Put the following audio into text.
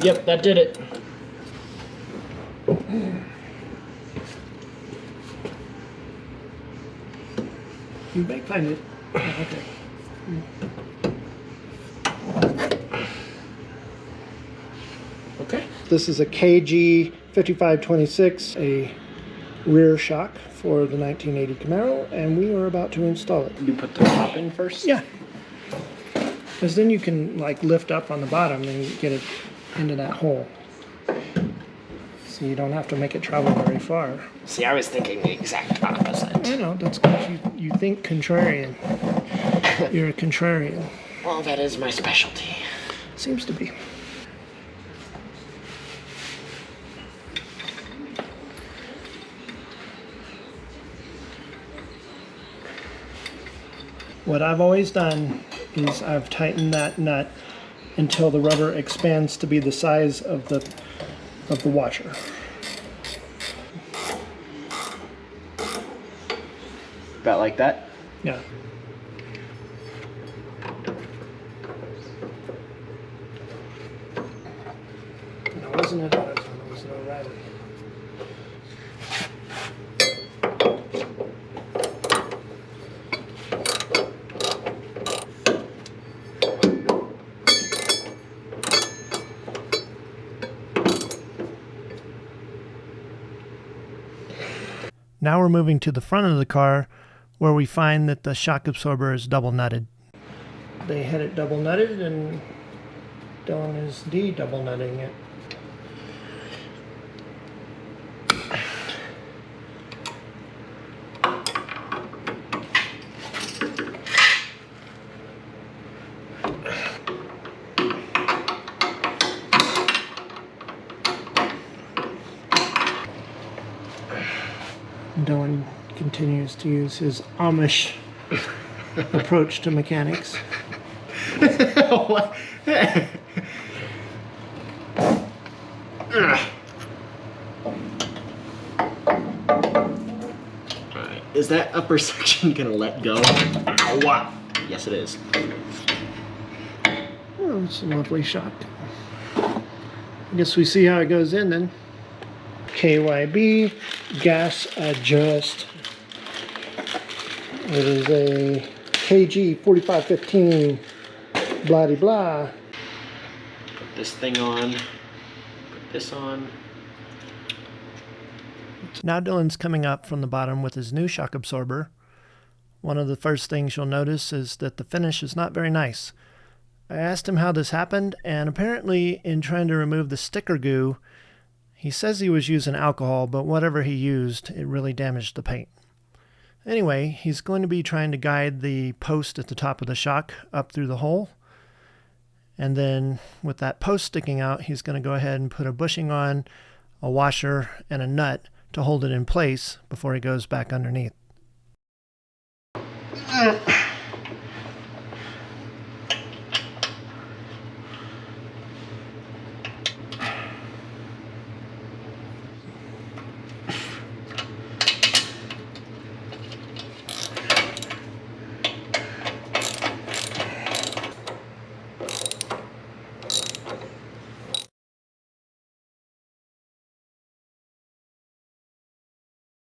Yep, that did it. You might find it. Oh, okay. Okay. This is a KG 5526, a rear shock for the 1980 Camaro, and we are about to install it. You put the top in first? Yeah. Because then you can like lift up on the bottom and get it into that hole. So you don't have to make it travel very far. See, I was thinking the exact opposite. I know, that's good. You think contrarian. You're a contrarian. Well, that is my specialty. Seems to be. What I've always done is I've tightened that nut until the rubber expands to be the size of the washer. About like that? Yeah. No, wasn't it ours? It was an O'Reilly. Now we're moving to the front of the car where we find that the shock absorber is double nutted. They had it double nutted and Dylan is double nutting it. Dylan continues to use his Amish approach to mechanics. Is that upper section gonna let go? Ow, wow. Yes, it is. Oh, it's a lovely shot. I guess we see how it goes in then. KYB gas adjust. It is a KG 4515 blah de blah. Put this thing on. Put this on. Now Dylan's coming up from the bottom with his new shock absorber. One of the first things you'll notice is that the finish is not very nice. I asked him how this happened, and apparently in trying to remove the sticker goo, he says he was using alcohol, but whatever he used, it really damaged the paint. Anyway, he's going to be trying to guide the post at the top of the shock up through the hole. And then with that post sticking out, he's going to go ahead and put a bushing on, a washer, and a nut to hold it in place before he goes back underneath.